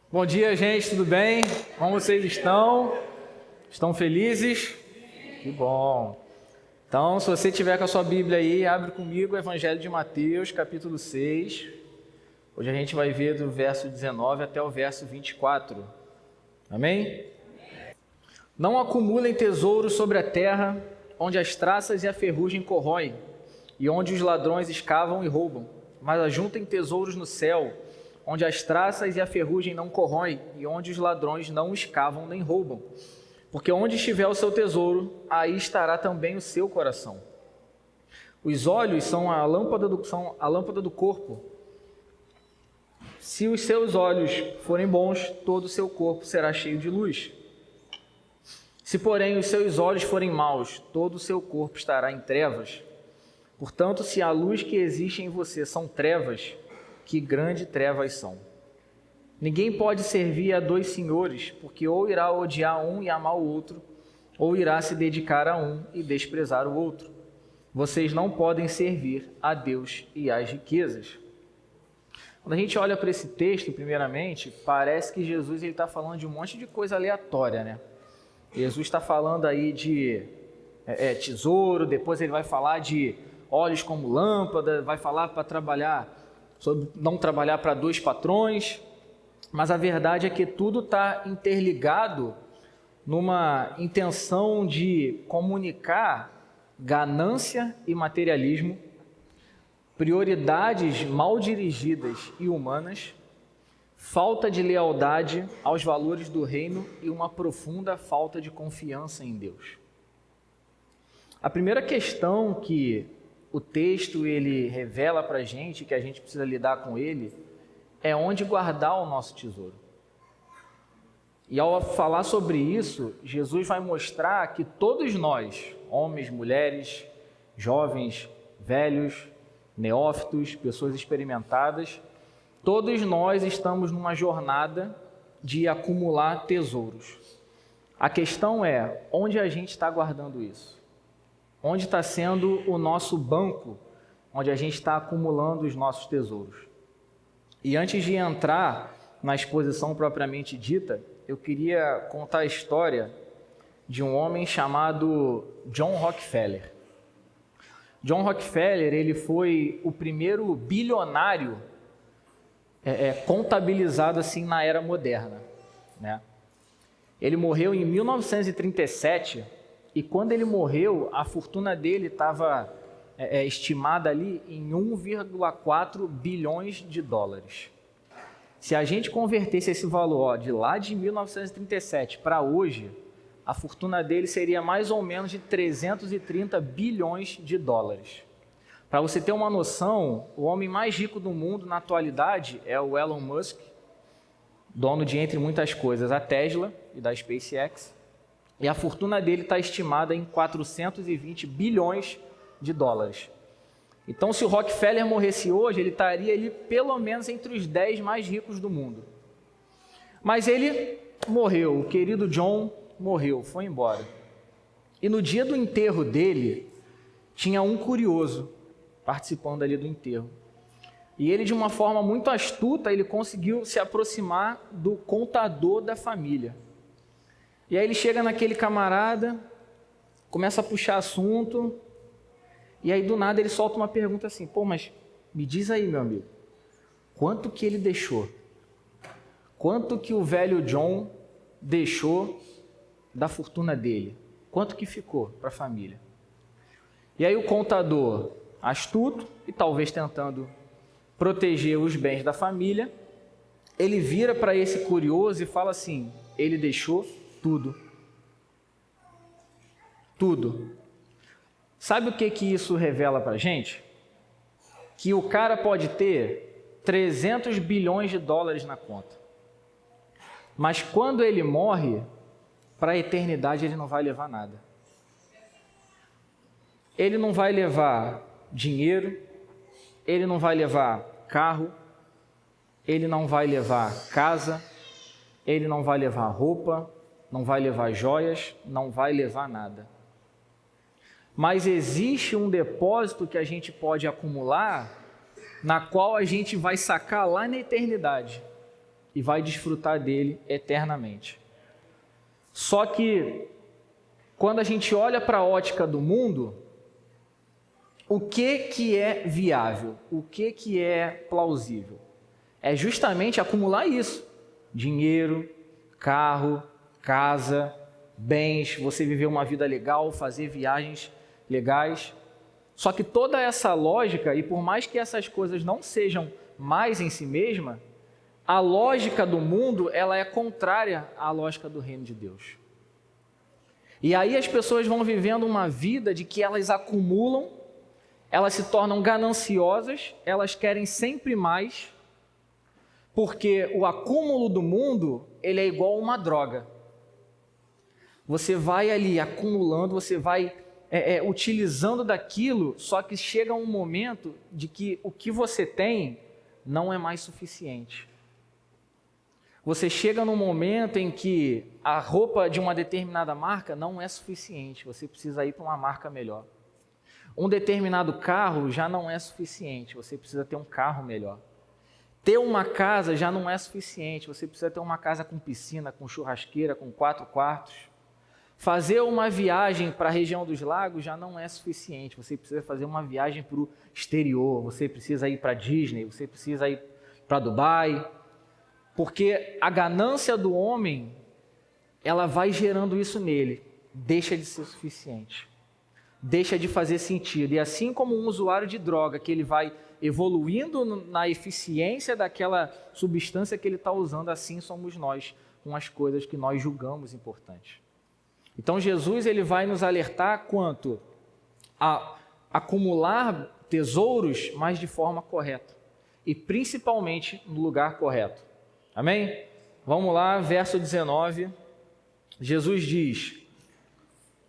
Bom dia, gente, tudo bem? Como vocês estão? Estão felizes? Que bom! Então, se você tiver com a sua Bíblia aí, abre comigo o Evangelho de Mateus, capítulo 6. Hoje a gente vai ver do verso 19 até o verso 24. Amém? Não acumulem tesouros sobre a terra, onde as traças e a ferrugem corroem, e onde os ladrões escavam e roubam, mas ajuntem tesouros no céu, onde as traças e a ferrugem não corroem, e onde os ladrões não escavam nem roubam. Porque onde estiver o seu tesouro, aí estará também o seu coração. Os olhos são a lâmpada do corpo. Se os seus olhos forem bons, todo o seu corpo será cheio de luz. Se, porém, os seus olhos forem maus, todo o seu corpo estará em trevas. Portanto, se a luz que existe em você são trevas, que grandes trevas são. Ninguém pode servir a dois senhores, porque ou irá odiar um e amar o outro, ou irá se dedicar a um e desprezar o outro. Vocês não podem servir a Deus e às riquezas. Quando a gente olha para esse texto, primeiramente, parece que Jesus está falando de um monte de coisa aleatória, né? Jesus está falando aí de tesouro, depois ele vai falar de olhos como lâmpada, vai falar para trabalhar, sobre não trabalhar para dois patrões, mas a verdade é que tudo está interligado numa intenção de comunicar ganância e materialismo, prioridades mal dirigidas e humanas, falta de lealdade aos valores do reino e uma profunda falta de confiança em Deus. A primeira questão que o texto ele revela para a gente, que a gente precisa lidar com ele, é onde guardar o nosso tesouro. E ao falar sobre isso, Jesus vai mostrar que todos nós, homens, mulheres, jovens, velhos, neófitos, pessoas experimentadas, todos nós estamos numa jornada de acumular tesouros. A questão é, onde a gente está guardando isso? Onde está sendo o nosso banco, onde a gente está acumulando os nossos tesouros? E antes de entrar na exposição propriamente dita, eu queria contar a história de um homem chamado John Rockefeller. John Rockefeller, ele foi o primeiro bilionário contabilizado assim na era moderna, né? Ele morreu em 1937 e quando ele morreu, a fortuna dele estava estimada ali em 1,4 bilhões de dólares. Se a gente convertesse esse valor de lá de 1937 para hoje, a fortuna dele seria mais ou menos de 330 bilhões de dólares. Para você ter uma noção, o homem mais rico do mundo na atualidade é o Elon Musk, dono de, entre muitas coisas, a Tesla e da SpaceX, e a fortuna dele está estimada em 420 bilhões de dólares. Então, se o Rockefeller morresse hoje, ele estaria ali pelo menos entre os 10 mais ricos do mundo. Mas ele morreu, o querido John morreu, foi embora. E no dia do enterro dele, tinha um curioso participando ali do enterro. E ele, de uma forma muito astuta, ele conseguiu se aproximar do contador da família. E aí ele chega naquele camarada, começa a puxar assunto, e aí do nada ele solta uma pergunta assim, mas me diz aí, meu amigo, quanto que ele deixou? Quanto que o velho John deixou da fortuna dele? Quanto que ficou para a família? E aí o contador, astuto e talvez tentando proteger os bens da família, ele vira para esse curioso e fala assim, ele deixou tudo. Tudo. Sabe o que isso revela para a gente? Que o cara pode ter 300 bilhões de dólares na conta. Mas quando ele morre, para a eternidade ele não vai levar nada. Ele não vai levar dinheiro, ele não vai levar carro, ele não vai levar casa, ele não vai levar roupa, não vai levar joias, não vai levar nada. Mas existe um depósito que a gente pode acumular, na qual a gente vai sacar lá na eternidade. e vai desfrutar dele eternamente. Só que, quando a gente olha para a ótica do mundo, o que é viável? O que é plausível? É justamente acumular isso. Dinheiro, carro, casa, bens, você viver uma vida legal, fazer viagens legais. Só que toda essa lógica, e por mais que essas coisas não sejam mais em si mesma, a lógica do mundo, ela é contrária à lógica do reino de Deus. E aí as pessoas vão vivendo uma vida de que elas acumulam, elas se tornam gananciosas, elas querem sempre mais, porque o acúmulo do mundo, ele é igual a uma droga. Você vai ali acumulando, você vai utilizando daquilo, só que chega um momento de que o que você tem não é mais suficiente. Você chega num momento em que a roupa de uma determinada marca não é suficiente, você precisa ir para uma marca melhor. Um determinado carro já não é suficiente, você precisa ter um carro melhor. Ter uma casa já não é suficiente, você precisa ter uma casa com piscina, com churrasqueira, com 4 quartos. Fazer uma viagem para a região dos lagos já não é suficiente, você precisa fazer uma viagem para o exterior, você precisa ir para Disney, você precisa ir para Dubai, porque a ganância do homem, ela vai gerando isso nele, deixa de ser suficiente, deixa de fazer sentido. E assim como um usuário de droga, que ele vai evoluindo na eficiência daquela substância que ele está usando, assim somos nós com as coisas que nós julgamos importantes. Então Jesus, ele vai nos alertar quanto a acumular tesouros, mas de forma correta e principalmente no lugar correto. Amém? Vamos lá, verso 19. Jesus diz: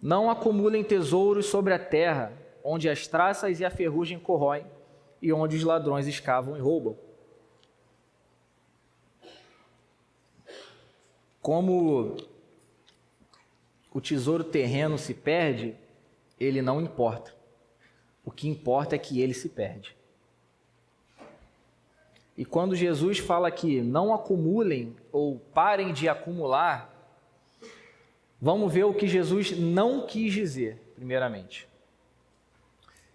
não acumulem tesouros sobre a terra, onde as traças e a ferrugem corroem e onde os ladrões escavam e roubam. Como o tesouro terreno se perde, ele não importa. O que importa é que ele se perde. E quando Jesus fala que não acumulem ou parem de acumular, vamos ver o que Jesus não quis dizer, primeiramente.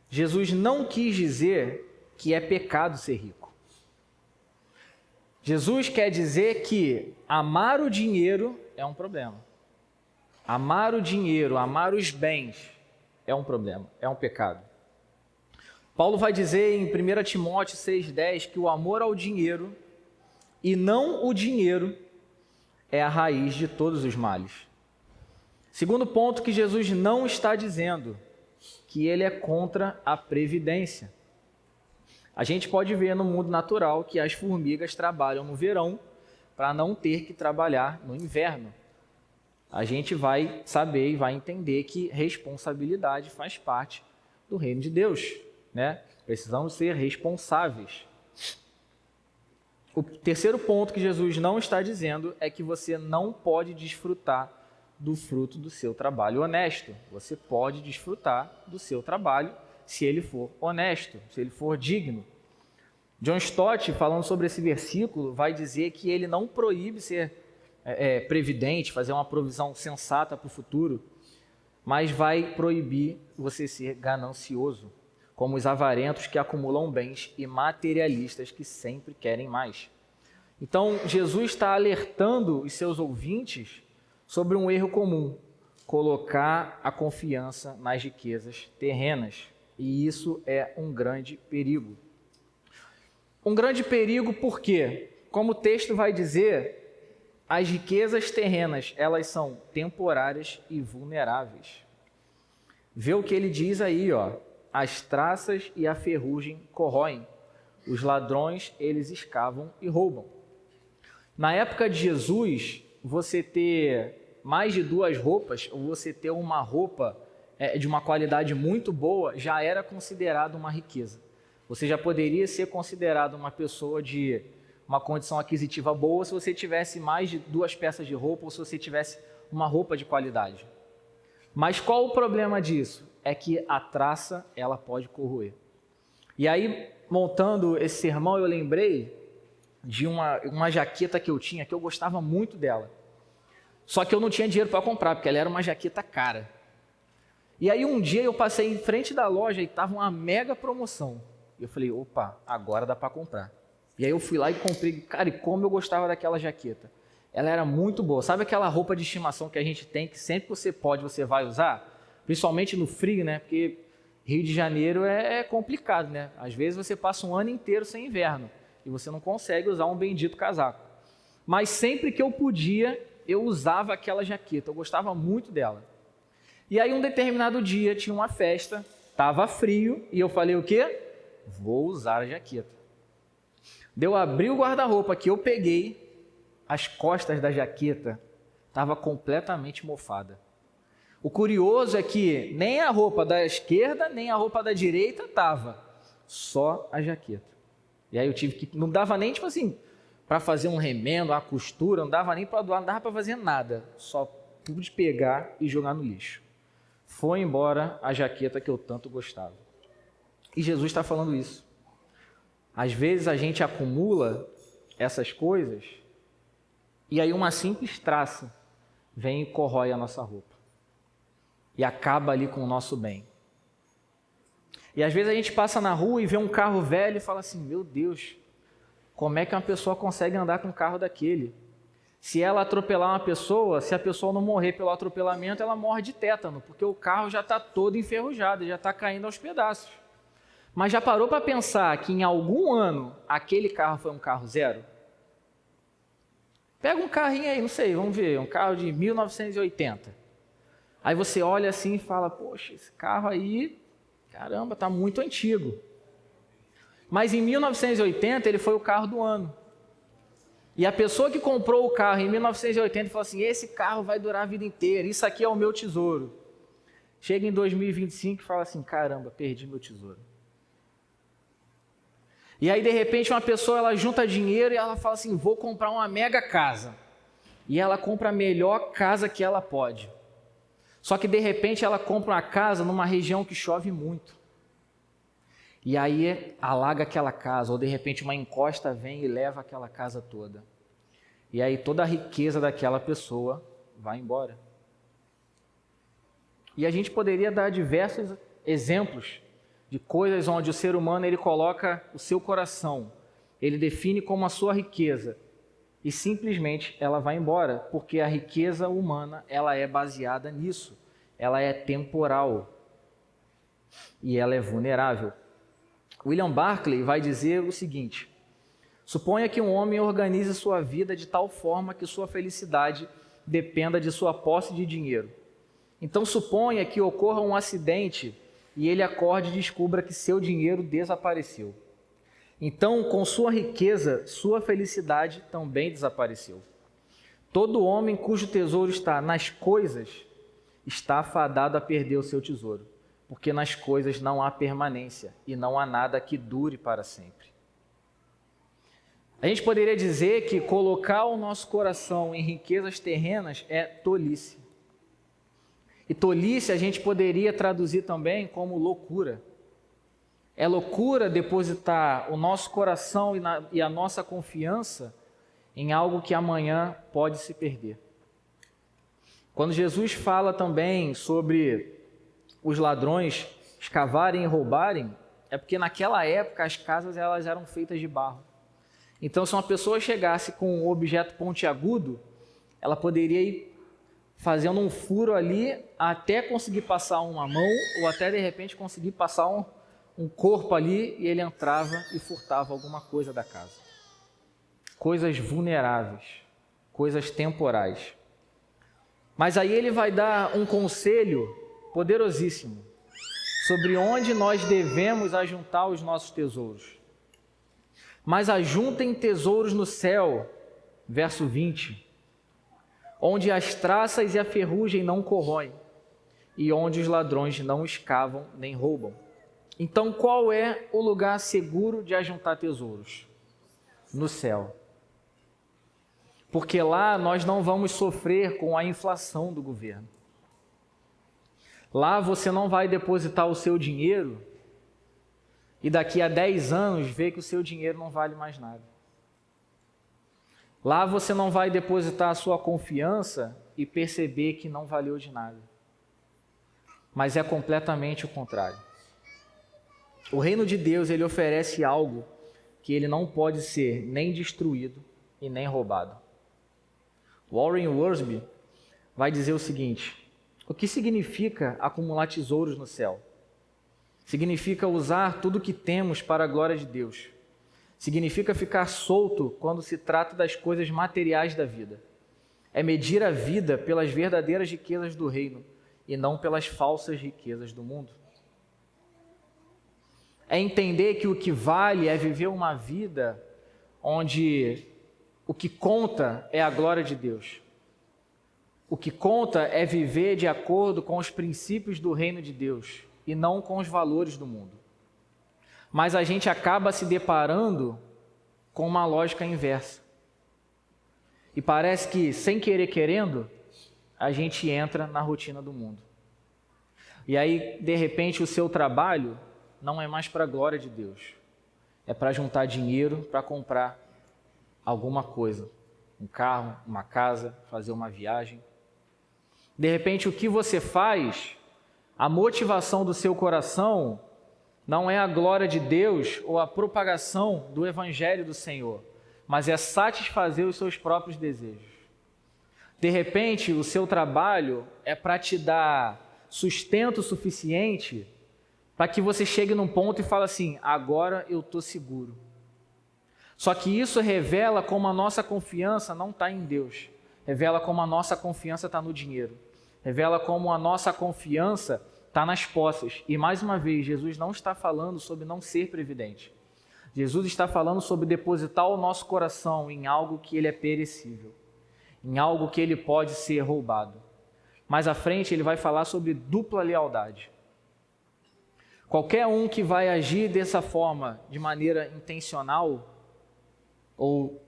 Jesus não quis dizer que é pecado ser rico. Jesus quer dizer que amar o dinheiro é um problema. Amar o dinheiro, amar os bens é um problema, é um pecado. Paulo vai dizer em 1 Timóteo 6,10 que o amor ao dinheiro e não o dinheiro é a raiz de todos os males. Segundo ponto que Jesus não está dizendo, que ele é contra a previdência. A gente pode ver no mundo natural que as formigas trabalham no verão para não ter que trabalhar no inverno. A gente vai saber e vai entender que responsabilidade faz parte do reino de Deus, né? Precisamos ser responsáveis. O terceiro ponto que Jesus não está dizendo é que você não pode desfrutar do fruto do seu trabalho honesto. Você pode desfrutar do seu trabalho se ele for honesto, se ele for digno. John Stott, falando sobre esse versículo, vai dizer que ele não proíbe ser previdente, fazer uma provisão sensata para o futuro, mas vai proibir você ser ganancioso, como os avarentos que acumulam bens e materialistas que sempre querem mais. Então, Jesus está alertando os seus ouvintes sobre um erro comum: colocar a confiança nas riquezas terrenas. E isso é um grande perigo. Um grande perigo porque, como o texto vai dizer, as riquezas terrenas, elas são temporárias e vulneráveis. Vê o que ele diz aí, ó: as traças e a ferrugem corroem, os ladrões, eles escavam e roubam. Na época de Jesus, você ter mais de 2 roupas, ou você ter uma roupa de uma qualidade muito boa, já era considerado uma riqueza. Você já poderia ser considerado uma pessoa de uma condição aquisitiva boa se você tivesse mais de 2 peças de roupa ou se você tivesse uma roupa de qualidade. Mas qual o problema disso? É que a traça, ela pode corroer. E aí, montando esse sermão, eu lembrei de uma jaqueta que eu tinha, que eu gostava muito dela. Só que eu não tinha dinheiro para comprar, porque ela era uma jaqueta cara. E aí um dia eu passei em frente da loja e estava uma mega promoção. E eu falei, opa, agora dá para comprar. E aí eu fui lá e comprei. Cara, e como eu gostava daquela jaqueta. Ela era muito boa. Sabe aquela roupa de estimação que a gente tem, que sempre que você pode, você vai usar? Principalmente no frio, né? Porque Rio de Janeiro é complicado, né? Às vezes você passa um ano inteiro sem inverno e você não consegue usar um bendito casaco. Mas sempre que eu podia, eu usava aquela jaqueta. Eu gostava muito dela. E aí um determinado dia tinha uma festa, estava frio e eu falei o quê? Vou usar a jaqueta. Eu abri o guarda-roupa que eu peguei, as costas da jaqueta estava completamente mofada. O curioso é que nem a roupa da esquerda, nem a roupa da direita estava, só a jaqueta. E aí eu tive que, não dava nem tipo assim, para fazer um remendo, uma costura, não dava nem para doar, não dava para fazer nada, só pude pegar e jogar no lixo. Foi embora a jaqueta que eu tanto gostava. E Jesus está falando isso. Às vezes a gente acumula essas coisas e aí uma simples traça vem e corrói a nossa roupa. E acaba ali com o nosso bem. E às vezes a gente passa na rua e vê um carro velho e fala assim, meu Deus, como é que uma pessoa consegue andar com um carro daquele? Se ela atropelar uma pessoa, se a pessoa não morrer pelo atropelamento, ela morre de tétano, porque o carro já está todo enferrujado, já está caindo aos pedaços. Mas já parou para pensar que em algum ano aquele carro foi um carro zero? Pega um carrinho aí, não sei, vamos ver, um carro de 1980. Aí você olha assim e fala, poxa, esse carro aí, caramba, está muito antigo. Mas em 1980 ele foi o carro do ano. E a pessoa que comprou o carro em 1980 falou assim, esse carro vai durar a vida inteira, isso aqui é o meu tesouro. Chega em 2025 e fala assim, caramba, perdi meu tesouro. E aí de repente uma pessoa ela junta dinheiro e ela fala assim, vou comprar uma mega casa. E ela compra a melhor casa que ela pode. Só que de repente ela compra uma casa numa região que chove muito. E aí alaga aquela casa, ou de repente uma encosta vem e leva aquela casa toda. E aí toda a riqueza daquela pessoa vai embora. E a gente poderia dar diversos exemplos de coisas onde o ser humano ele coloca o seu coração, ele define como a sua riqueza e simplesmente ela vai embora, porque a riqueza humana ela é baseada nisso, ela é temporal e ela é vulnerável. William Barclay vai dizer o seguinte, suponha que um homem organize sua vida de tal forma que sua felicidade dependa de sua posse de dinheiro. Então suponha que ocorra um acidente e ele acorde e descubra que seu dinheiro desapareceu. Então, com sua riqueza, sua felicidade também desapareceu. Todo homem cujo tesouro está nas coisas está afadado a perder o seu tesouro, porque nas coisas não há permanência e não há nada que dure para sempre. A gente poderia dizer que colocar o nosso coração em riquezas terrenas é tolice. E tolice a gente poderia traduzir também como loucura. É loucura depositar o nosso coração e a nossa confiança em algo que amanhã pode se perder. Quando Jesus fala também sobre os ladrões escavarem e roubarem, é porque naquela época as casas elas eram feitas de barro. Então se uma pessoa chegasse com um objeto pontiagudo, ela poderia ir fazendo um furo ali até conseguir passar uma mão ou até de repente conseguir passar um corpo ali e ele entrava e furtava alguma coisa da casa. Coisas vulneráveis, coisas temporais. Mas aí ele vai dar um conselho poderosíssimo sobre onde nós devemos ajuntar os nossos tesouros. Mas ajuntem tesouros no céu, verso 20, onde as traças e a ferrugem não corroem, e onde os ladrões não escavam nem roubam. Então, qual é o lugar seguro de ajuntar tesouros? No céu. Porque lá nós não vamos sofrer com a inflação do governo. Lá você não vai depositar o seu dinheiro e daqui a 10 anos ver que o seu dinheiro não vale mais nada. Lá você não vai depositar a sua confiança e perceber que não valeu de nada. Mas é completamente o contrário. O reino de Deus, ele oferece algo que ele não pode ser nem destruído e nem roubado. Warren Wiersbe vai dizer o seguinte: o que significa acumular tesouros no céu? Significa usar tudo o que temos para a glória de Deus. Significa ficar solto quando se trata das coisas materiais da vida. É medir a vida pelas verdadeiras riquezas do reino e não pelas falsas riquezas do mundo. É entender que o que vale é viver uma vida onde o que conta é a glória de Deus. O que conta é viver de acordo com os princípios do reino de Deus e não com os valores do mundo. Mas a gente acaba se deparando com uma lógica inversa. E parece que, sem querer querendo, a gente entra na rotina do mundo. E aí, de repente, o seu trabalho não é mais para a glória de Deus. É para juntar dinheiro para comprar alguma coisa. Um carro, uma casa, fazer uma viagem. De repente, o que você faz, a motivação do seu coração não é a glória de Deus ou a propagação do Evangelho do Senhor, mas é satisfazer os seus próprios desejos. De repente, o seu trabalho é para te dar sustento suficiente para que você chegue num ponto e fale assim: agora eu estou seguro. Só que isso revela como a nossa confiança não está em Deus, revela como a nossa confiança está no dinheiro, revela como a nossa confiança está nas posses. E mais uma vez, Jesus não está falando sobre não ser previdente. Jesus está falando sobre depositar o nosso coração em algo que ele é perecível, em algo que ele pode ser roubado. Mais à frente ele vai falar sobre dupla lealdade. Qualquer um que vai agir dessa forma, de maneira intencional ou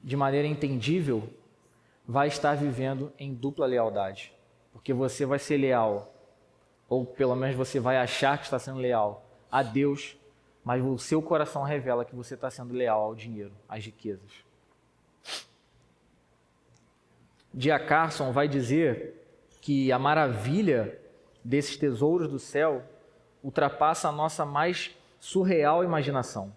de maneira entendível, vai estar vivendo em dupla lealdade. Porque você vai ser leal, ou pelo menos você vai achar que está sendo leal a Deus, mas o seu coração revela que você está sendo leal ao dinheiro, às riquezas. D.A. Carson vai dizer que a maravilha desses tesouros do céu ultrapassa a nossa mais surreal imaginação.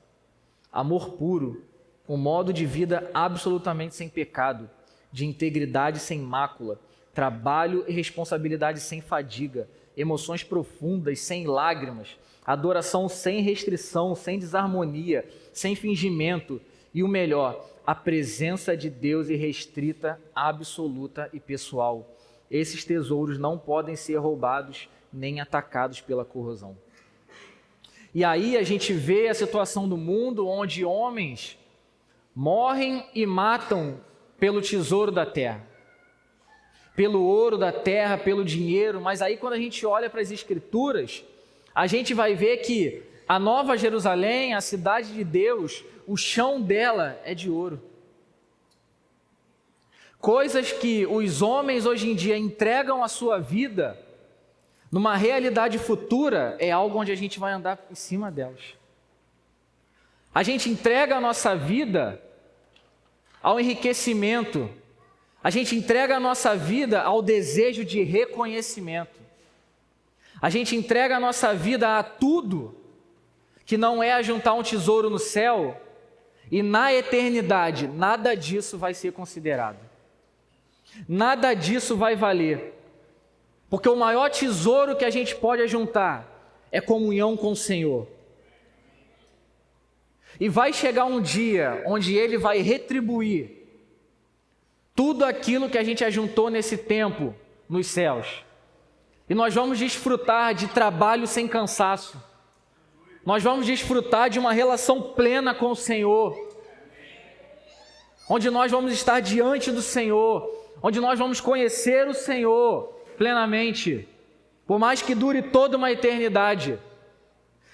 Amor puro, um modo de vida absolutamente sem pecado, de integridade sem mácula, trabalho e responsabilidade sem fadiga, emoções profundas sem lágrimas, adoração sem restrição, sem desarmonia, sem fingimento e o melhor, a presença de Deus irrestrita, absoluta e pessoal. Esses tesouros não podem ser roubados nem atacados pela corrosão. E aí a gente vê a situação do mundo onde homens morrem e matam pelo tesouro da terra, pelo ouro da terra, pelo dinheiro, mas aí quando a gente olha para as Escrituras, a gente vai ver que a Nova Jerusalém, a cidade de Deus, o chão dela é de ouro. Coisas que os homens hoje em dia entregam a sua vida, numa realidade futura, é algo onde a gente vai andar em cima delas. A gente entrega a nossa vida ao enriquecimento, a gente entrega a nossa vida ao desejo de reconhecimento, a gente entrega a nossa vida a tudo que não é ajuntar um tesouro no céu, e na eternidade nada disso vai ser considerado, nada disso vai valer, porque o maior tesouro que a gente pode ajuntar é comunhão com o Senhor. E vai chegar um dia onde Ele vai retribuir tudo aquilo que a gente ajuntou nesse tempo nos céus. E nós vamos desfrutar de trabalho sem cansaço. Nós vamos desfrutar de uma relação plena com o Senhor, onde nós vamos estar diante do Senhor, onde nós vamos conhecer o Senhor plenamente, por mais que dure toda uma eternidade.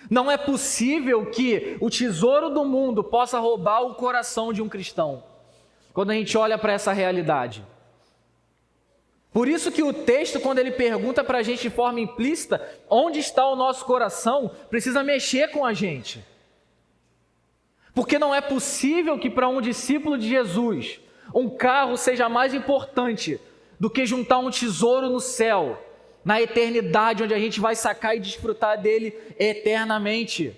Não é possível que o tesouro do mundo possa roubar o coração de um cristão, quando a gente olha para essa realidade. Por isso que o texto, quando ele pergunta para a gente de forma implícita, onde está o nosso coração, precisa mexer com a gente. Porque não é possível que para um discípulo de Jesus, um carro seja mais importante do que juntar um tesouro no céu, na eternidade, onde a gente vai sacar e desfrutar dele eternamente.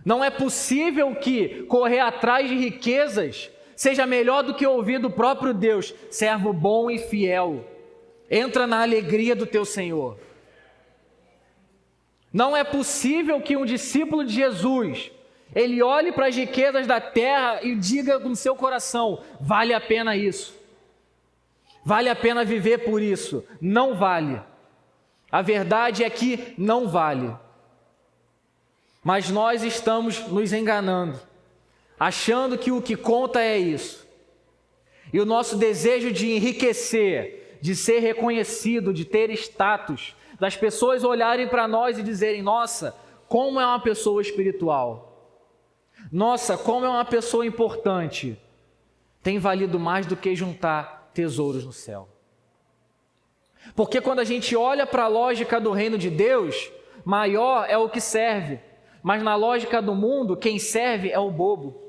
Não é possível que correr atrás de riquezas seja melhor do que ouvir do próprio Deus: servo bom e fiel, entra na alegria do teu Senhor. Não é possível que um discípulo de Jesus, ele olhe para as riquezas da terra e diga no seu coração: vale a pena isso, vale a pena viver por isso. Não vale. A verdade é que não vale. Mas nós estamos nos enganando, achando que o que conta é isso. E o nosso desejo de enriquecer, de ser reconhecido, de ter status, das pessoas olharem para nós e dizerem: nossa, como é uma pessoa espiritual, nossa, como é uma pessoa importante, tem valido mais do que juntar tesouros no céu. Porque quando a gente olha para a lógica do reino de Deus, maior é o que serve, mas na lógica do mundo, quem serve é o bobo.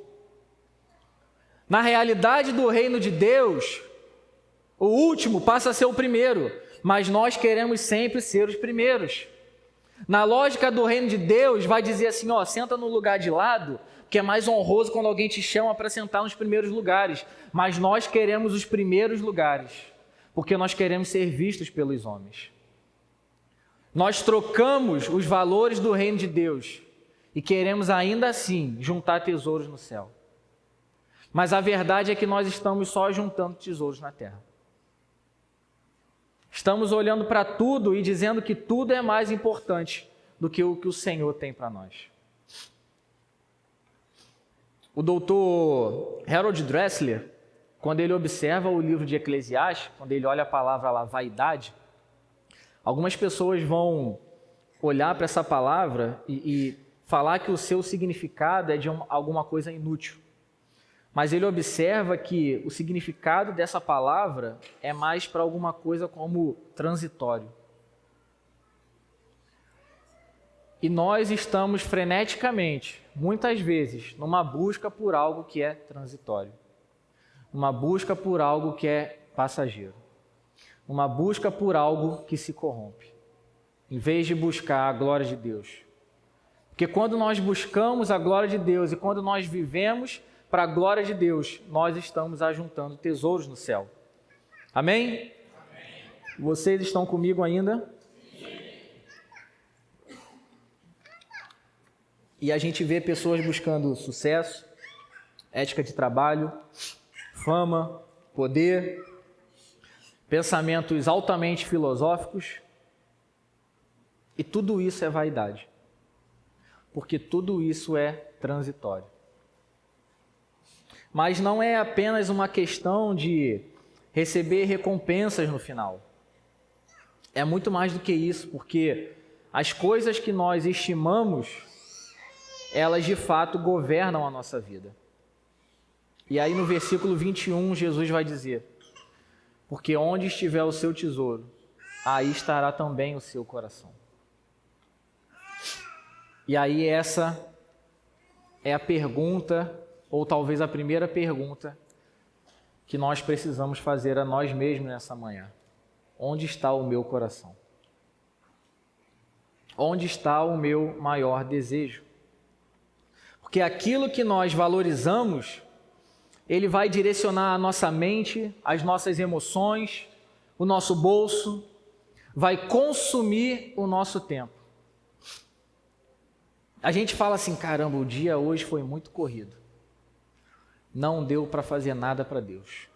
Na realidade do reino de Deus, o último passa a ser o primeiro, mas nós queremos sempre ser os primeiros. Na lógica do reino de Deus, vai dizer assim: ó, senta no lugar de lado, que é mais honroso quando alguém te chama para sentar nos primeiros lugares. Mas nós queremos os primeiros lugares, porque nós queremos ser vistos pelos homens. Nós trocamos os valores do reino de Deus e queremos ainda assim juntar tesouros no céu. Mas a verdade é que nós estamos só juntando tesouros na terra. Estamos olhando para tudo e dizendo que tudo é mais importante do que o Senhor tem para nós. O doutor Harold Dressler, quando ele observa o livro de Eclesiastes, quando ele olha a palavra lá, vaidade, algumas pessoas vão olhar para essa palavra e falar que o seu significado é de alguma coisa inútil. Mas ele observa que o significado dessa palavra é mais para alguma coisa como transitório. E nós estamos freneticamente, muitas vezes, numa busca por algo que é transitório. Uma busca por algo que é passageiro. Uma busca por algo que se corrompe, em vez de buscar a glória de Deus. Porque quando nós buscamos a glória de Deus e quando nós vivemos para a glória de Deus, nós estamos ajuntando tesouros no céu. Amém? Amém. Vocês estão comigo ainda? Sim. E a gente vê pessoas buscando sucesso, ética de trabalho, fama, poder, pensamentos altamente filosóficos, e tudo isso é vaidade, porque tudo isso é transitório. Mas não é apenas uma questão de receber recompensas no final. É muito mais do que isso, porque as coisas que nós estimamos, elas de fato governam a nossa vida. E aí no versículo 21, Jesus vai dizer: porque onde estiver o seu tesouro, aí estará também o seu coração. E aí essa é a pergunta, ou talvez a primeira pergunta que nós precisamos fazer a nós mesmos nessa manhã. Onde está o meu coração? Onde está o meu maior desejo? Porque aquilo que nós valorizamos, ele vai direcionar a nossa mente, as nossas emoções, o nosso bolso, vai consumir o nosso tempo. A gente fala assim: caramba, o dia hoje foi muito corrido. Não deu para fazer nada para Deus.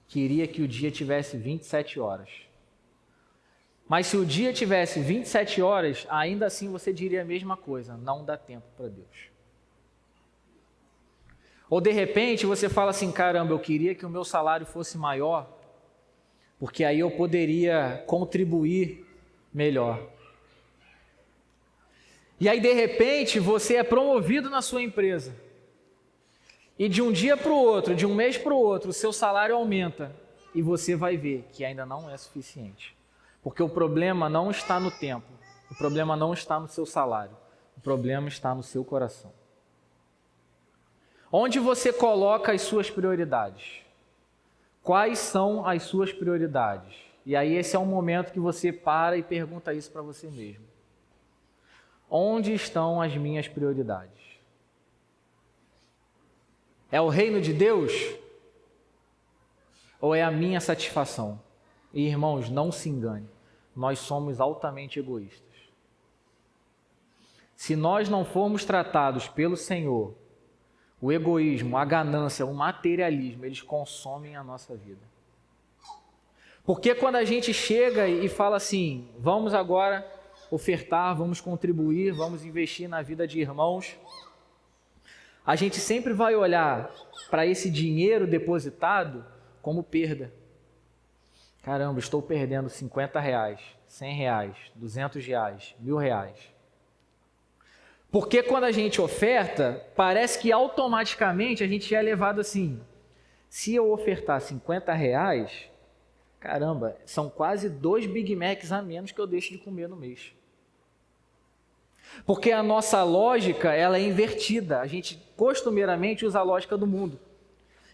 Queria que o dia tivesse 27 horas. Mas se o dia tivesse 27 horas, ainda assim você diria a mesma coisa: não dá tempo para Deus. Ou de repente você fala assim: caramba, eu queria que o meu salário fosse maior, porque aí eu poderia contribuir melhor. E aí de repente você é promovido na sua empresa. E de um dia para o outro, de um mês para o outro, o seu salário aumenta. E você vai ver que ainda não é suficiente. Porque o problema não está no tempo. O problema não está no seu salário. O problema está no seu coração. Onde você coloca as suas prioridades? Quais são as suas prioridades? E aí esse é um momento que você para e pergunta isso para você mesmo. Onde estão as minhas prioridades? É o reino de Deus? Ou é a minha satisfação? E irmãos, não se engane, nós somos altamente egoístas. Se nós não formos tratados pelo Senhor, o egoísmo, a ganância, o materialismo, eles consomem a nossa vida. Porque quando a gente chega e fala assim, vamos agora ofertar, vamos contribuir, vamos investir na vida de irmãos, a gente sempre vai olhar para esse dinheiro depositado como perda. Caramba, estou perdendo R$50, R$100, R$200, R$1.000. Porque quando a gente oferta, parece que automaticamente a gente é levado assim. Se eu ofertar R$50, caramba, são quase 2 Big Macs a menos que eu deixo de comer no mês. Porque a nossa lógica, ela é invertida. A gente costumeiramente usa a lógica do mundo.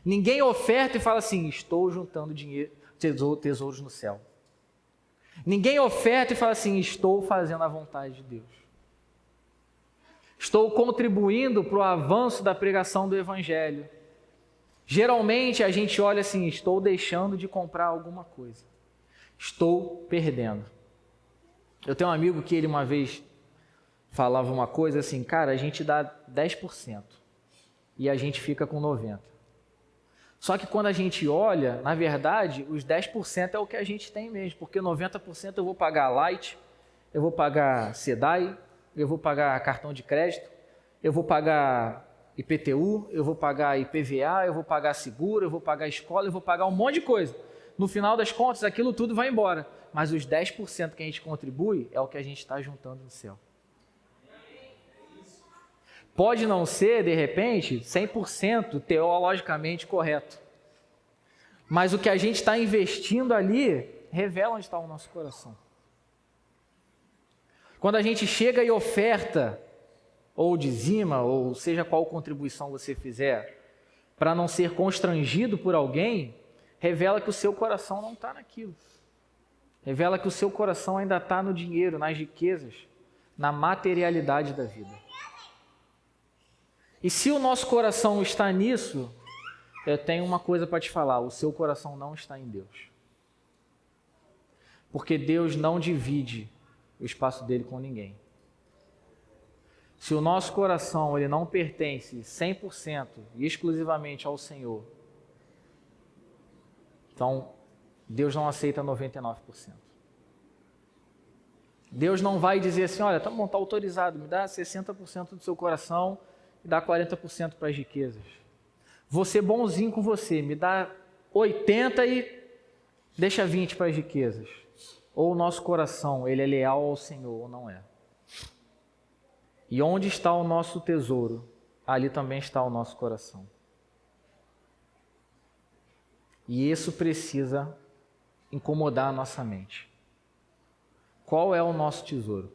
Ninguém oferta e fala assim, estou juntando dinheiro, tesouros no céu. Ninguém oferta e fala assim, estou fazendo a vontade de Deus. Estou contribuindo para o avanço da pregação do Evangelho. Geralmente a gente olha assim, estou deixando de comprar alguma coisa. Estou perdendo. Eu tenho um amigo que ele uma vez falava uma coisa assim, cara, a gente dá 10% e a gente fica com 90%. Só que quando a gente olha, na verdade, os 10% é o que a gente tem mesmo, porque 90% eu vou pagar Light, eu vou pagar SEDAI, eu vou pagar cartão de crédito, eu vou pagar IPTU, eu vou pagar IPVA, eu vou pagar seguro, eu vou pagar escola, eu vou pagar um monte de coisa. No final das contas, aquilo tudo vai embora, mas os 10% que a gente contribui é o que a gente está juntando no céu. Pode não ser, de repente, 100% teologicamente correto. Mas o que a gente está investindo ali revela onde está o nosso coração. Quando a gente chega e oferta, ou dizima, ou seja qual contribuição você fizer, para não ser constrangido por alguém, revela que o seu coração não está naquilo. Revela que o seu coração ainda está no dinheiro, nas riquezas, na materialidade da vida. E se o nosso coração está nisso, eu tenho uma coisa para te falar, o seu coração não está em Deus. Porque Deus não divide o espaço dele com ninguém. Se o nosso coração ele não pertence 100% e exclusivamente ao Senhor, então Deus não aceita 99%. Deus não vai dizer assim, olha, tá bom, está autorizado, me dá 60% do seu coração e dá 40% para as riquezas. Vou ser bonzinho com você, me dá 80% e deixa 20% para as riquezas. Ou o nosso coração, ele é leal ao Senhor ou não é. E onde está o nosso tesouro, ali também está o nosso coração. E isso precisa incomodar a nossa mente. Qual é o nosso tesouro?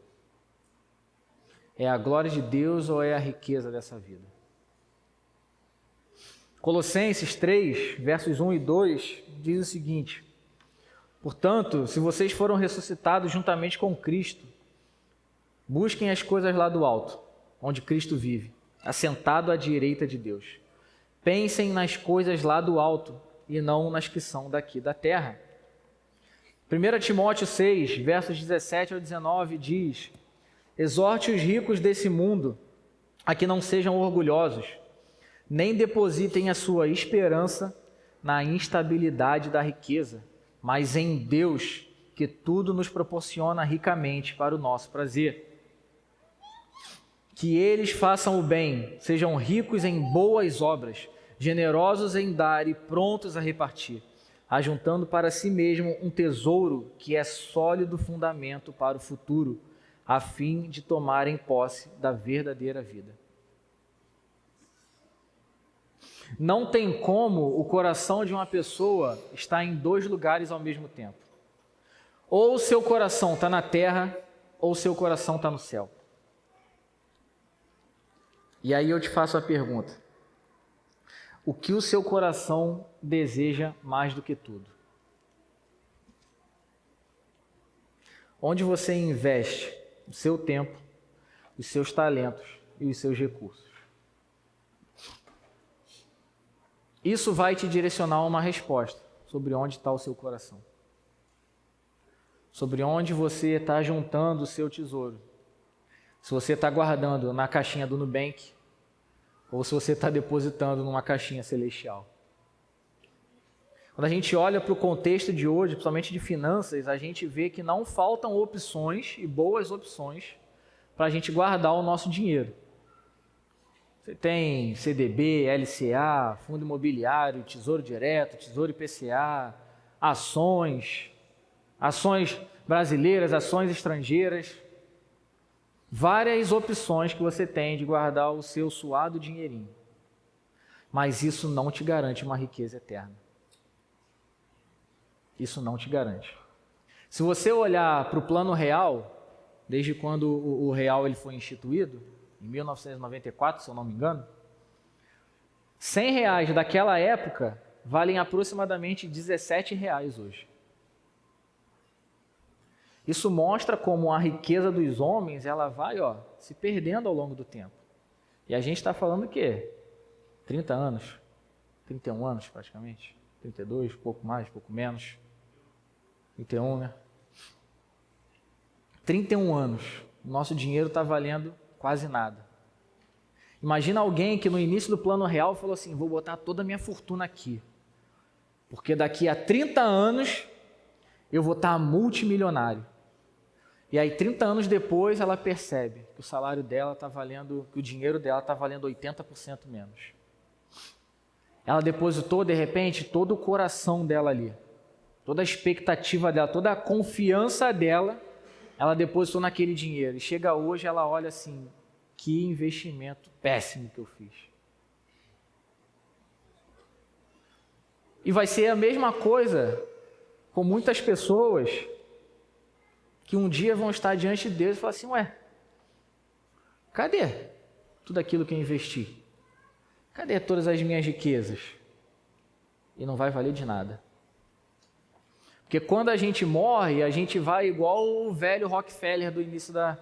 É a glória de Deus ou é a riqueza dessa vida? Colossenses 3, versos 1 e 2, diz o seguinte: portanto, se vocês foram ressuscitados juntamente com Cristo, busquem as coisas lá do alto, onde Cristo vive, assentado à direita de Deus. Pensem nas coisas lá do alto e não nas que são daqui da terra. 1 Timóteo 6, versos 17 ao 19 diz: exorte os ricos desse mundo a que não sejam orgulhosos, nem depositem a sua esperança na instabilidade da riqueza, mas em Deus, que tudo nos proporciona ricamente para o nosso prazer. Que eles façam o bem, sejam ricos em boas obras, generosos em dar e prontos a repartir, ajuntando para si mesmo um tesouro que é sólido fundamento para o futuro, a fim de tomarem posse da verdadeira vida. Não tem como o coração de uma pessoa estar em 2 lugares ao mesmo tempo. Ou o seu coração está na terra, ou o seu coração está no céu. E aí eu te faço a pergunta: o que o seu coração deseja mais do que tudo? Onde você investe o seu tempo, os seus talentos e os seus recursos? Isso vai te direcionar a uma resposta sobre onde está o seu coração. Sobre onde você está juntando o seu tesouro. Se você está guardando na caixinha do Nubank ou se você está depositando numa caixinha celestial. Quando a gente olha para o contexto de hoje, principalmente de finanças, a gente vê que não faltam opções e boas opções para a gente guardar o nosso dinheiro. Você tem CDB, LCA, fundo imobiliário, tesouro direto, tesouro IPCA, ações brasileiras, ações estrangeiras. Várias opções que você tem de guardar o seu suado dinheirinho. Mas isso não te garante uma riqueza eterna. Isso não te garante. Se você olhar para o plano real, desde quando o real ele foi instituído, em 1994, se eu não me engano, R$100 daquela época valem aproximadamente R$17 hoje. Isso mostra como a riqueza dos homens ela vai se perdendo ao longo do tempo. E a gente está falando o quê? 30 anos, 31 anos praticamente, 32, pouco mais, pouco menos, 31, né? 31 anos, o nosso dinheiro está valendo quase nada. Imagina alguém que no início do plano real falou assim, vou botar toda a minha fortuna aqui, porque daqui a 30 anos eu vou estar multimilionário. E aí 30 anos depois ela percebe que o salário dela está valendo, que o dinheiro dela está valendo 80% menos. Ela depositou de repente todo o coração dela ali, toda a expectativa dela, toda a confiança dela, ela depositou naquele dinheiro. E chega hoje, ela olha assim, que investimento péssimo que eu fiz. E vai ser a mesma coisa com muitas pessoas que um dia vão estar diante de Deus e falar assim, cadê tudo aquilo que eu investi? Cadê todas as minhas riquezas? E não vai valer de nada. Porque quando a gente morre, a gente vai igual o velho Rockefeller do início da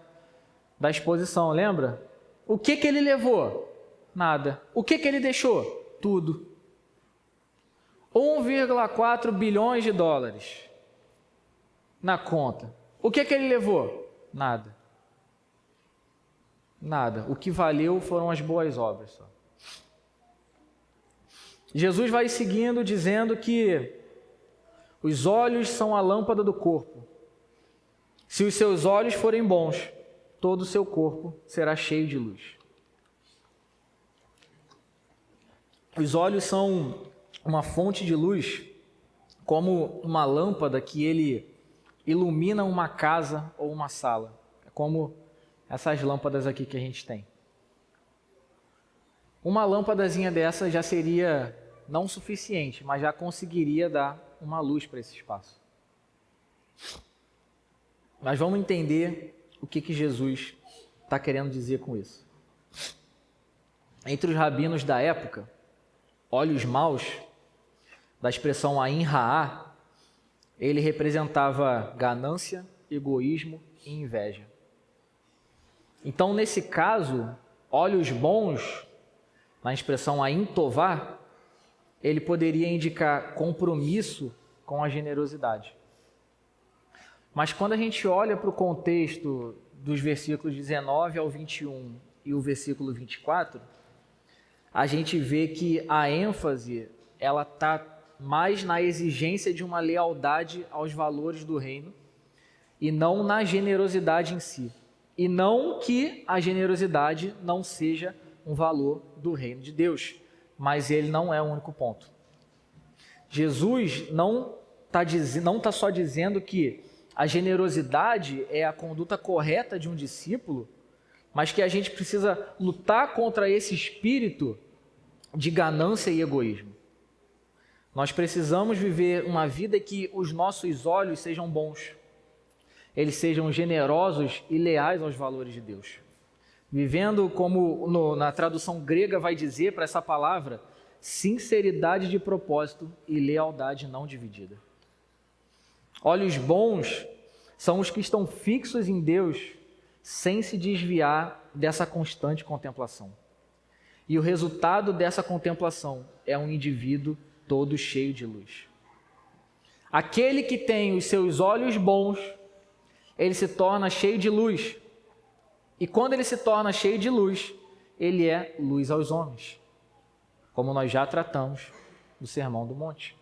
exposição, lembra? O que ele levou? Nada. O que ele deixou? Tudo. 1,4 bilhões de dólares na conta. O que ele levou? Nada. Nada. O que valeu foram as boas obras só. Jesus vai seguindo dizendo que os olhos são a lâmpada do corpo. Se os seus olhos forem bons, todo o seu corpo será cheio de luz. Os olhos são uma fonte de luz, como uma lâmpada que ele ilumina uma casa ou uma sala. É como essas lâmpadas aqui que a gente tem. Uma lâmpadazinha dessa já seria não suficiente, mas já conseguiria dar uma luz para esse espaço. Mas vamos entender o que Jesus está querendo dizer com isso. Entre os rabinos da época, olhos maus, da expressão Ain Ra'ah, ele representava ganância, egoísmo e inveja. Então, nesse caso, olhos bons, na expressão Ain Tová, ele poderia indicar compromisso com a generosidade. Mas quando a gente olha para o contexto dos versículos 19 ao 21 e o versículo 24, a gente vê que a ênfase ela está mais na exigência de uma lealdade aos valores do reino e não na generosidade em si. E não que a generosidade não seja um valor do reino de Deus, mas ele não é o único ponto. Jesus não está só dizendo que a generosidade é a conduta correta de um discípulo, mas que a gente precisa lutar contra esse espírito de ganância e egoísmo. Nós precisamos viver uma vida que os nossos olhos sejam bons, eles sejam generosos e leais aos valores de Deus. Vivendo como na tradução grega vai dizer para essa palavra, sinceridade de propósito e lealdade não dividida. Olhos bons são os que estão fixos em Deus sem se desviar dessa constante contemplação. E o resultado dessa contemplação é um indivíduo todo cheio de luz. Aquele que tem os seus olhos bons, ele se torna cheio de luz. E quando ele se torna cheio de luz, ele é luz aos homens, como nós já tratamos no Sermão do Monte.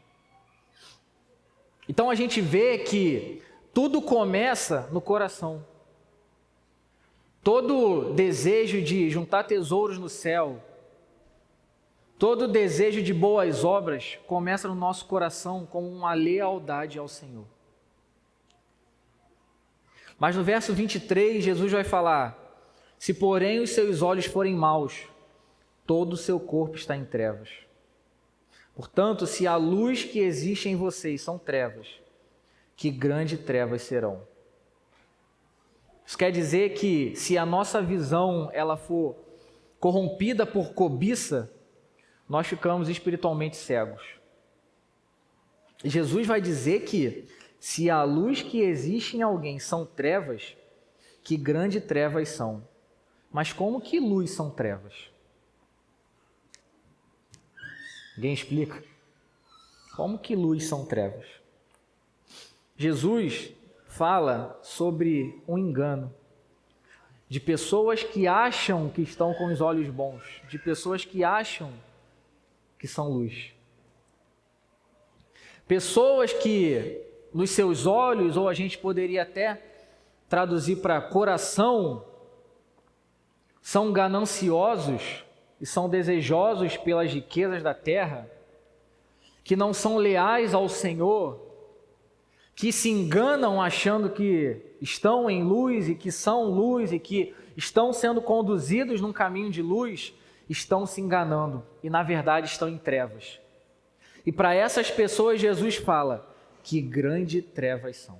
Então a gente vê que tudo começa no coração. Todo desejo de juntar tesouros no céu, todo desejo de boas obras começa no nosso coração com uma lealdade ao Senhor. Mas no verso 23, Jesus vai falar: se porém os seus olhos forem maus, todo o seu corpo está em trevas. Portanto, se a luz que existe em vocês são trevas, que grandes trevas serão. Isso quer dizer que se a nossa visão ela for corrompida por cobiça, nós ficamos espiritualmente cegos. Jesus vai dizer que se a luz que existe em alguém são trevas, que grandes trevas são. Mas como que luz são trevas? Alguém explica? Como que luz são trevas? Jesus fala sobre um engano de pessoas que acham que estão com os olhos bons, de pessoas que acham que são luz. Pessoas que nos seus olhos, ou a gente poderia até traduzir para coração, são gananciosos e são desejosos pelas riquezas da terra, que não são leais ao Senhor, que se enganam achando que estão em luz e que são luz e que estão sendo conduzidos num caminho de luz, estão se enganando e na verdade estão em trevas. E para essas pessoas Jesus fala que grandes trevas são.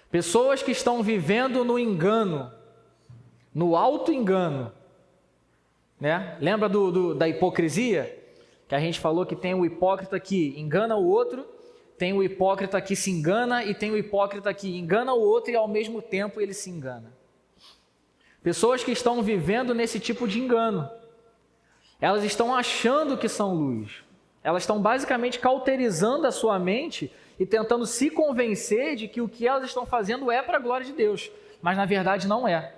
Pessoas que estão vivendo no engano, no auto-engano, né? Lembra da hipocrisia? Que a gente falou que tem o hipócrita que engana o outro, tem o hipócrita que se engana e tem o hipócrita que engana o outro e ao mesmo tempo ele se engana. Pessoas que estão vivendo nesse tipo de engano, elas estão achando que são luz, elas estão basicamente cauterizando a sua mente e tentando se convencer de que o que elas estão fazendo é para a glória de Deus, mas na verdade não é.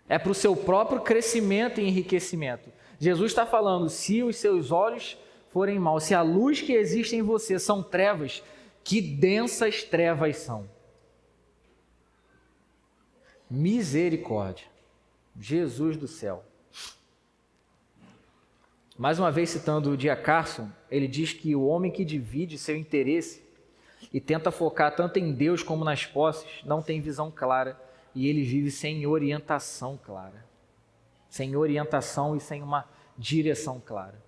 É para o seu próprio crescimento e enriquecimento. Jesus está falando, se os seus olhos forem maus, se a luz que existe em você são trevas, que densas trevas são. Misericórdia. Jesus do céu. Mais uma vez citando o D.A. Carson, ele diz que o homem que divide seu interesse e tenta focar tanto em Deus como nas posses, não tem visão clara e ele vive sem orientação clara. Sem orientação e sem uma direção clara.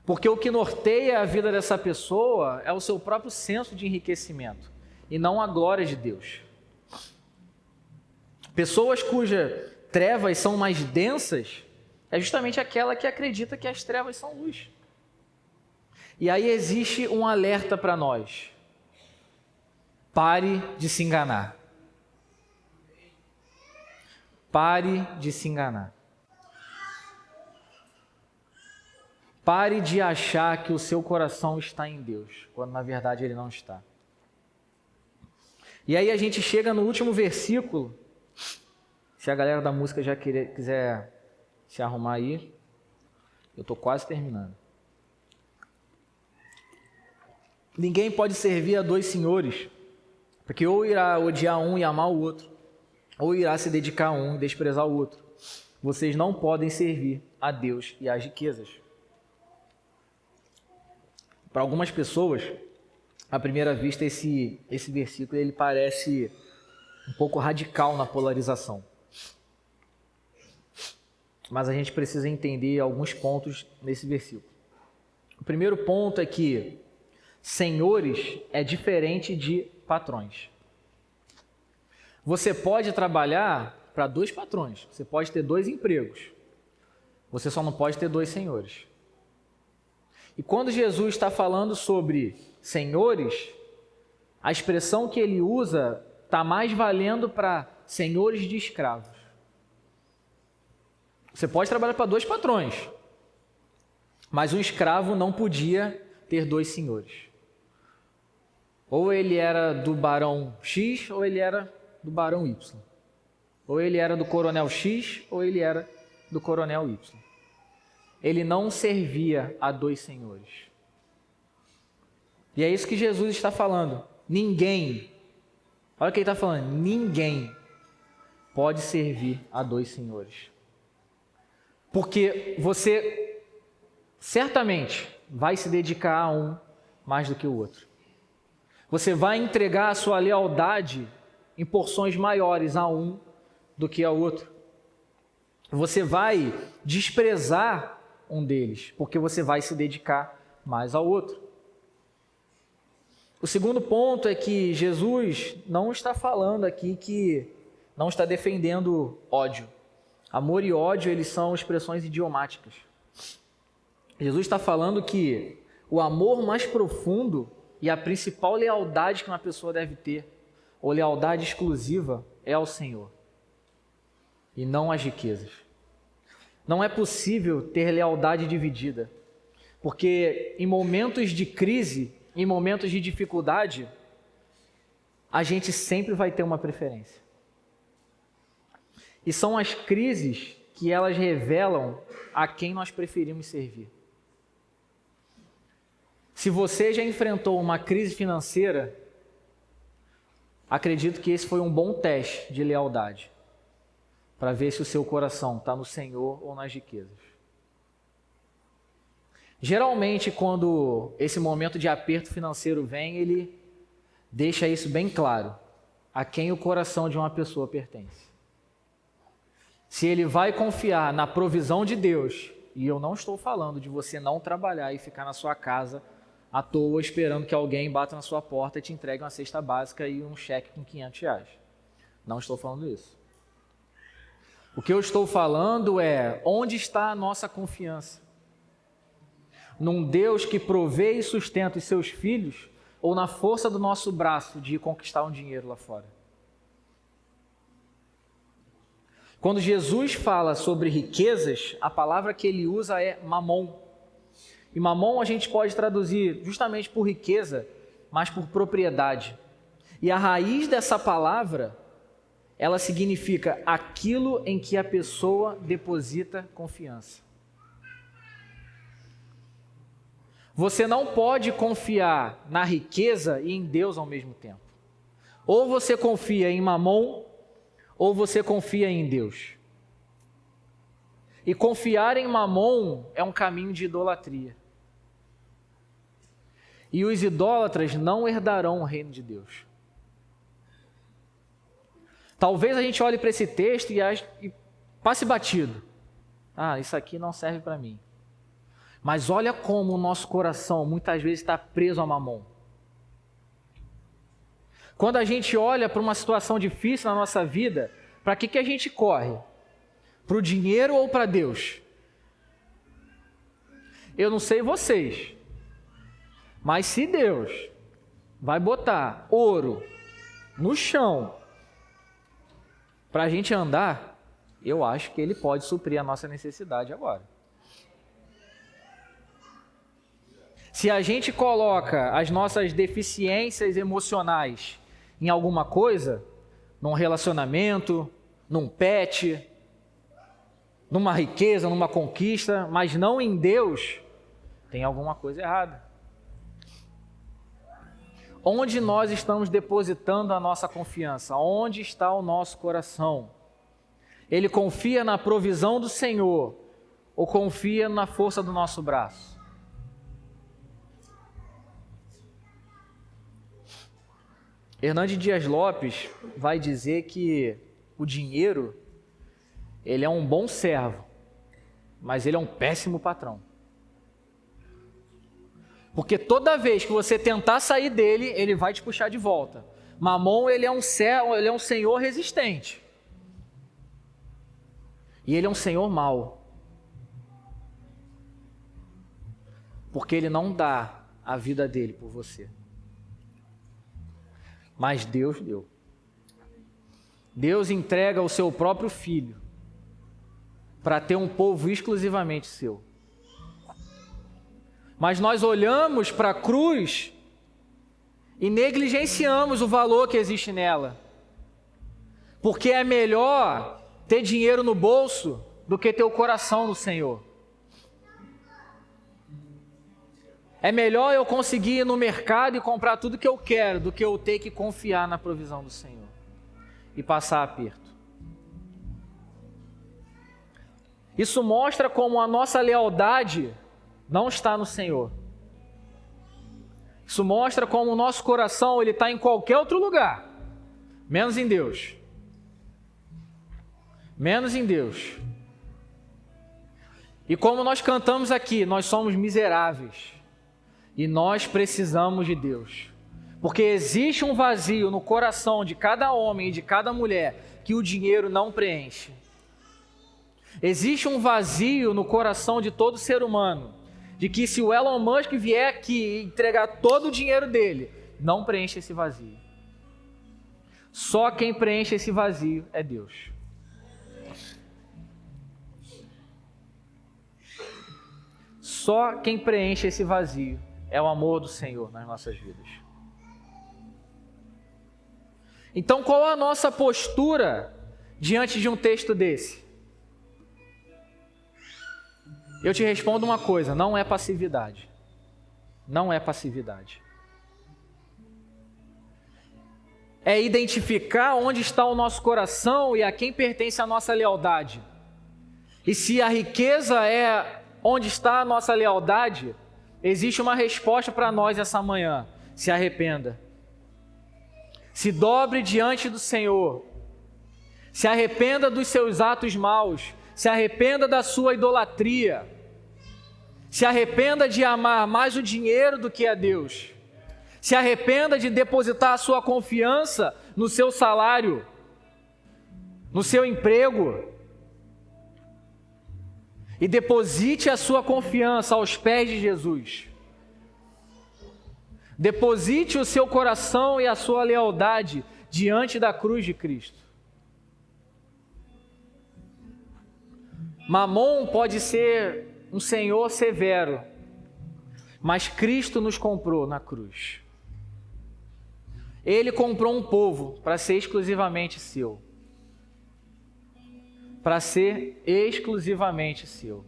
Porque o que norteia a vida dessa pessoa é o seu próprio senso de enriquecimento e não a glória de Deus. Pessoas cujas trevas são mais densas é justamente aquela que acredita que as trevas são luz. E aí existe um alerta para nós. Pare de se enganar. Pare de se enganar. Pare de achar que o seu coração está em Deus, quando na verdade ele não está. E aí a gente chega no último versículo. Se a galera da música já quiser se arrumar aí, eu estou quase terminando. Ninguém pode servir a dois senhores, porque ou irá odiar um e amar o outro, ou irá se dedicar a um e desprezar o outro. Vocês não podem servir a Deus e às riquezas. Para algumas pessoas, à primeira vista, esse versículo ele parece um pouco radical na polarização. Mas a gente precisa entender alguns pontos nesse versículo. O primeiro ponto é que senhores é diferente de patrões. Você pode trabalhar para dois patrões, você pode ter dois empregos. Você só não pode ter dois senhores. E quando Jesus está falando sobre senhores, a expressão que ele usa está mais valendo para senhores de escravos. Você pode trabalhar para dois patrões, mas um escravo não podia ter dois senhores. Ou ele era do barão X, ou ele era do barão Y. Ou ele era do coronel X, ou ele era do coronel Y. Ele não servia a dois senhores. E é isso que Jesus está falando. Ninguém, olha o que ele está falando, ninguém pode servir a dois senhores. Porque você certamente vai se dedicar a um mais do que o outro. Você vai entregar a sua lealdade em porções maiores a um do que ao outro. Você vai desprezar um deles, porque você vai se dedicar mais ao outro. O segundo ponto é que Jesus não está falando aqui que não está defendendo ódio. Amor e ódio, eles são expressões idiomáticas. Jesus está falando que o amor mais profundo e a principal lealdade que uma pessoa deve ter, ou lealdade exclusiva, é ao Senhor, e não às riquezas. Não é possível ter lealdade dividida, porque em momentos de crise, em momentos de dificuldade, a gente sempre vai ter uma preferência. E são as crises que elas revelam a quem nós preferimos servir. Se você já enfrentou uma crise financeira, acredito que esse foi um bom teste de lealdade, para ver se o seu coração está no Senhor ou nas riquezas. Geralmente, quando esse momento de aperto financeiro vem, ele deixa isso bem claro, a quem o coração de uma pessoa pertence. Se ele vai confiar na provisão de Deus, e eu não estou falando de você não trabalhar e ficar na sua casa à toa esperando que alguém bata na sua porta e te entregue uma cesta básica e um cheque com R$500. Não estou falando isso. O que eu estou falando é onde está a nossa confiança? Num Deus que provê e sustenta os seus filhos ou na força do nosso braço de conquistar um dinheiro lá fora? Quando Jesus fala sobre riquezas, a palavra que ele usa é mamon. E mamon a gente pode traduzir justamente por riqueza, mas por propriedade. E a raiz dessa palavra, ela significa aquilo em que a pessoa deposita confiança. Você não pode confiar na riqueza e em Deus ao mesmo tempo. Ou você confia em mamon, ou você confia em Deus. E confiar em mamon é um caminho de idolatria. E os idólatras não herdarão o reino de Deus. Talvez a gente olhe para esse texto e passe batido. Ah, isso aqui não serve para mim. Mas olha como o nosso coração muitas vezes está preso a mamon. Quando a gente olha para uma situação difícil na nossa vida, para que a gente corre? Para o dinheiro ou para Deus? Eu não sei vocês, mas se Deus vai botar ouro no chão para a gente andar, eu acho que Ele pode suprir a nossa necessidade agora. Se a gente coloca as nossas deficiências emocionais em alguma coisa, num relacionamento, num pet, numa riqueza, numa conquista, mas não em Deus, tem alguma coisa errada. Onde nós estamos depositando a nossa confiança? Onde está o nosso coração? Ele confia na provisão do Senhor ou confia na força do nosso braço? Hernande Dias Lopes vai dizer que o dinheiro, ele é um bom servo, mas ele é um péssimo patrão. Porque toda vez que você tentar sair dele, ele vai te puxar de volta. Mamon, ele é um senhor resistente. E ele é um senhor mau. porque Ele não dá a vida dele por você. Mas Deus deu. Deus entrega o seu próprio Filho para ter um povo exclusivamente seu. Mas nós olhamos para a cruz e negligenciamos o valor que existe nela. Porque é melhor ter dinheiro no bolso do que ter o coração no Senhor. É melhor eu conseguir ir no mercado e comprar tudo que eu quero do que eu ter que confiar na provisão do Senhor e passar aperto. Isso mostra como a nossa lealdade não está no Senhor. Isso mostra como o nosso coração ele está em qualquer outro lugar, menos em Deus. Menos em Deus. E como nós cantamos aqui, nós somos miseráveis e nós precisamos de Deus. Porque existe um vazio no coração de cada homem e de cada mulher que o dinheiro não preenche. Existe um vazio no coração de todo ser humano, de que se o Elon Musk vier aqui e entregar todo o dinheiro dele, não preenche esse vazio. Só quem preenche esse vazio é Deus. Só quem preenche esse vazio é o amor do Senhor nas nossas vidas. Então, qual a nossa postura diante de um texto desse? Eu te respondo uma coisa, não é passividade. Não é passividade. É identificar onde está o nosso coração e a quem pertence a nossa lealdade. E se a riqueza é onde está a nossa lealdade, existe uma resposta para nós essa manhã. Se arrependa. Se dobre diante do Senhor. Se arrependa dos seus atos maus. Se arrependa da sua idolatria. Se arrependa de amar mais o dinheiro do que a Deus. Se arrependa de depositar a sua confiança no seu salário, no seu emprego. E deposite a sua confiança aos pés de Jesus. Deposite o seu coração e a sua lealdade diante da cruz de Cristo. Mamon pode ser um senhor severo, mas Cristo nos comprou na cruz. Ele comprou um povo para ser exclusivamente seu. Para ser exclusivamente seu.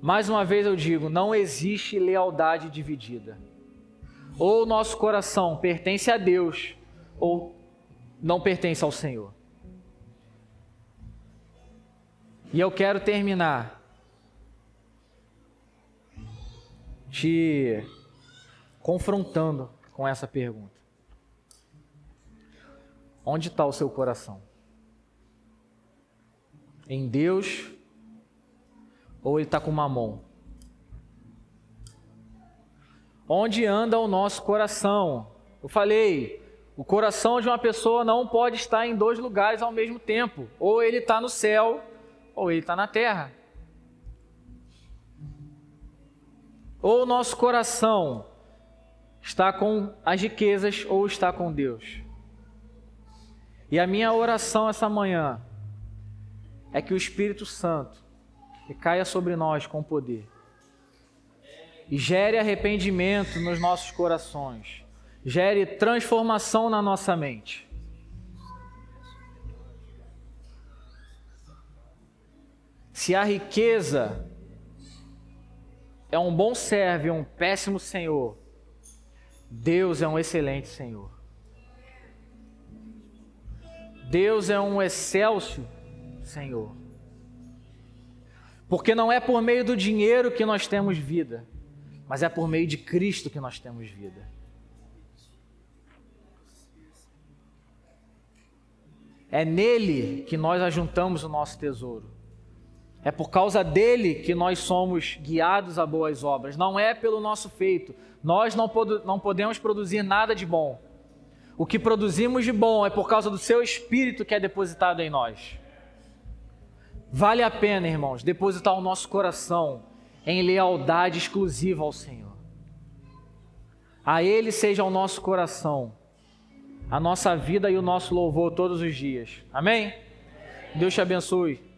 Mais uma vez eu digo, não existe lealdade dividida. Ou o nosso coração pertence a Deus, ou não pertence ao Senhor. E eu quero terminar te confrontando com essa pergunta. Onde está o seu coração? Em Deus ou ele está com Mamon? Onde anda o nosso coração? Eu falei, o coração de uma pessoa não pode estar em dois lugares ao mesmo tempo. Ou ele está no céu, ou ele está na terra. Ou o nosso coração está com as riquezas ou está com Deus. E a minha oração essa manhã é que o Espírito Santo caia sobre nós com poder e gere arrependimento nos nossos corações, gere transformação na nossa mente. Se a riqueza é um bom servo e um péssimo senhor, Deus é um excelente Senhor. Deus é um excelso Senhor. Porque não é por meio do dinheiro que nós temos vida, mas é por meio de Cristo que nós temos vida. É nele que nós ajuntamos o nosso tesouro. É por causa dele que nós somos guiados a boas obras. Não é pelo nosso feito. Nós não podemos produzir nada de bom. O que produzimos de bom é por causa do seu Espírito que é depositado em nós. Vale a pena, irmãos, depositar o nosso coração em lealdade exclusiva ao Senhor. A Ele seja o nosso coração, a nossa vida e o nosso louvor todos os dias. Amém? Deus te abençoe.